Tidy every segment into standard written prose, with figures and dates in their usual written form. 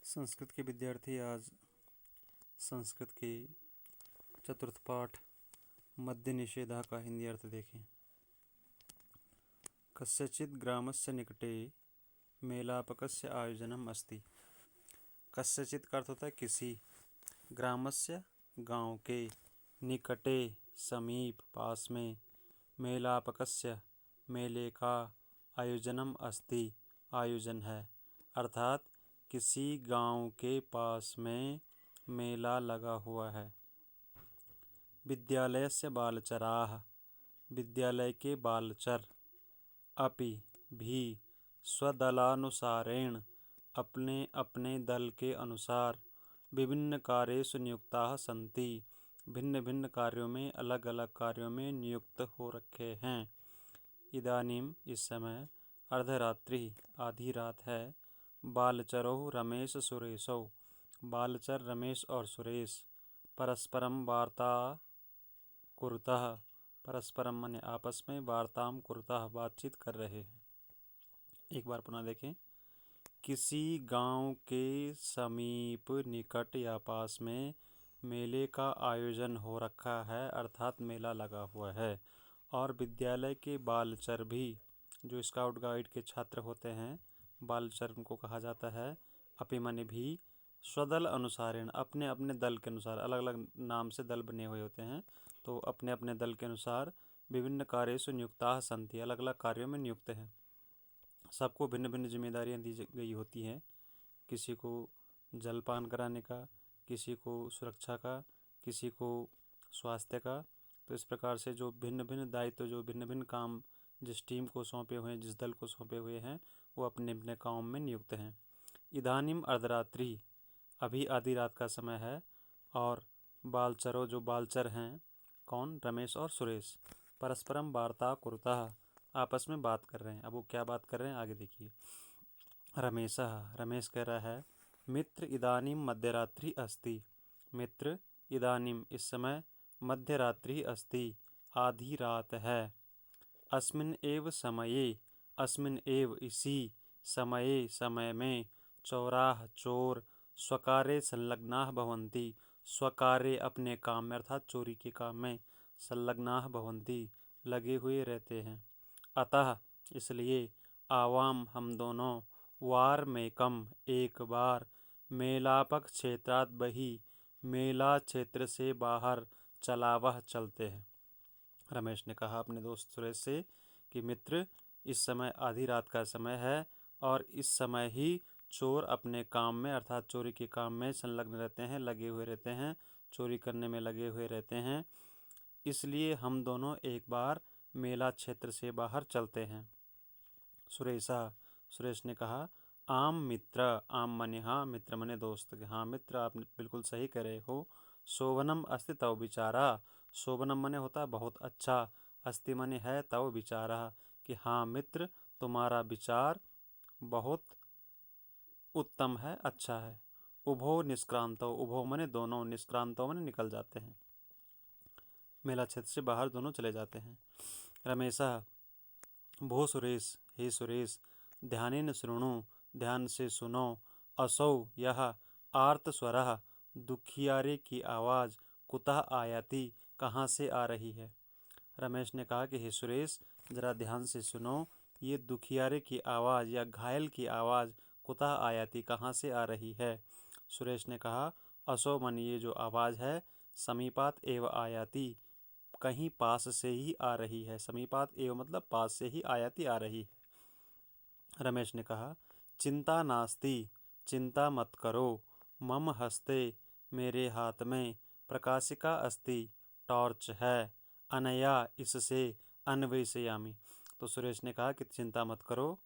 संस्कृत के विद्यार्थी आज संस्कृत के चतुर्थ पाठ मद्य निषेधः का हिंदी अर्थ देखें। कस्यचित् ग्रामस्य निकटे मेलापकस्य आयोजनम् अस्ति। कस्यचित् का अर्थ होता है किसी, ग्रामस्य गांव के, निकटे समीप पास में, मेलापकस्य मेले का, आयोजनम अस्ति आयोजन है, अर्थात किसी गांव के पास में मेला लगा हुआ है। विद्यालयस्य बालचराः विद्यालय के बालचर, अपि भी, स्वदलानुसारेण अपने अपने दल के अनुसार, विभिन्न कार्येषु नियुक्ताः सन्ति भिन्न भिन्न कार्यों में अलग अलग कार्यों में नियुक्त हो रखे हैं। इदानीम इस समय, अर्धरात्रि आधी रात है, बालचरौ रमेश सुरेशौ बालचर रमेश और सुरेश परस्परम वार्ता कुरुतः परस्परम माने आपस में, वार्ताम कुरुतः बातचीत कर रहे हैं। एक बार पुनः देखें। किसी गांव के समीप, निकट या पास में मेले का आयोजन हो रखा है, अर्थात मेला लगा हुआ है। और विद्यालय के बालचर भी, जो स्काउट गाइड के छात्र होते हैं, बालचर उनको कहा जाता है। अपि माने भी, स्वदल अनुसारेण अपने अपने दल के अनुसार, अलग अलग नाम से दल बने हुए होते हैं, तो अपने अपने दल के अनुसार विभिन्न कार्येषु नियुक्ताः सन्ति अलग अलग कार्यों में नियुक्त हैं। सबको भिन्न भिन्न जिम्मेदारियां दी गई होती हैं। किसी को जलपान कराने का, किसी को सुरक्षा का, किसी को स्वास्थ्य का। तो इस प्रकार से जो भिन्न भिन्न दायित्व, जो भिन्न भिन्न काम जिस टीम को सौंपे हुए हैं, जिस दल को सौंपे हुए हैं, वो अपने अपने काम में नियुक्त हैं। इदानीम अर्धरात्रि अभी आधी रात का समय है, और बालचरों जो बालचर हैं, कौन, रमेश और सुरेश, परस्परम वार्ता कुरुतः आपस में बात कर रहे हैं। अब वो क्या बात कर रहे हैं आगे देखिए। रमेश कह रहा है, मित्र इदानीम मध्यरात्रि अस्ति मित्र इदानीम इस समय, मध्यरात्रि अस्ति आधी रात है, अस्मिन् एव समये अस्मिन् एव इसी, समये समय में, चोराः चोर, स्वकार्ये संलग्नाः भवन्ति स्वकार्ये अपने काम में, अर्थात चोरी के काम में, संलग्नाः भवन्ति लगे हुए रहते हैं। अतः इसलिए, आवाम हम दोनों, वार में कम एक बार, मेलापक क्षेत्रात् बहि मेला क्षेत्र से बाहर, चलावह चलते हैं। रमेश ने कहा अपने दोस्त सुरेश से कि मित्र, इस समय आधी रात का समय है, और इस समय ही चोर अपने काम में, अर्थात चोरी के काम में संलग्न रहते हैं, लगे हुए रहते हैं, चोरी करने में लगे हुए रहते हैं। इसलिए हम दोनों एक बार मेला क्षेत्र से बाहर चलते हैं। सुरेश ने कहा, आम मित्र, आम मने हाँ, मित्र मने दोस्त, हाँ मित्र आप बिल्कुल सही कह रहे हो। शोभनम अस्ति तव विचारा, शोभनम मने होता है बहुत अच्छा, अस्ति मने है, तव विचारा कि हाँ मित्र, तुम्हारा विचार बहुत उत्तम है, अच्छा है। उभो निष्क्रांतो, उभो मने दोनों, निष्क्रांतो मने निकल जाते हैं, मेला क्षेत्र से बाहर दोनों चले जाते हैं। रमेशा, भो सुरेश, हे सुरेश, ध्यानेन शृणु, ध्यान से सुनो, असौ यह, आर्त स्वरः दुखियारे की आवाज़, कुतः आयाति कहाँ से आ रही है। रमेश ने कहा कि हे सुरेश, जरा ध्यान से सुनो, ये दुखियारे की आवाज़ या घायल की आवाज़ कुतः आयाति कहाँ से आ रही है। सुरेश ने कहा, असो मन ये जो आवाज़ है, समीपात एव आयाति कहीं पास से ही आ रही है। समीपात एव मतलब पास से ही, आयाति आ रही है। रमेश ने कहा, चिंता नास्ति चिंता मत करो, मम हस्ते मेरे हाथ में, प्रकाशिका अस्ति टॉर्च है, अनया इससे, अन्वेषयामि। तो सुरेश ने कहा कि चिंता मत करो,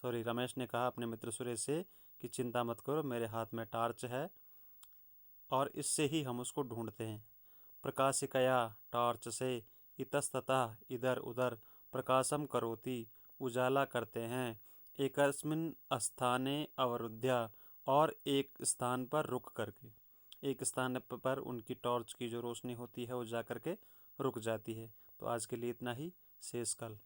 रमेश ने कहा अपने मित्र सुरेश से कि चिंता मत करो, मेरे हाथ में टॉर्च है और इससे ही हम उसको ढूंढते हैं। प्रकाशिकया टॉर्च से, इतस्ततः इधर उधर, प्रकाशम करोति उजाला करते हैं, एकस्मिन् स्थाने अवरुद्ध्य और एक स्थान पर रुक करके, एक स्थान पर उनकी टॉर्च की जो रोशनी होती है वो जा करके रुक जाती है। तो आज के लिए इतना ही, शेष कल।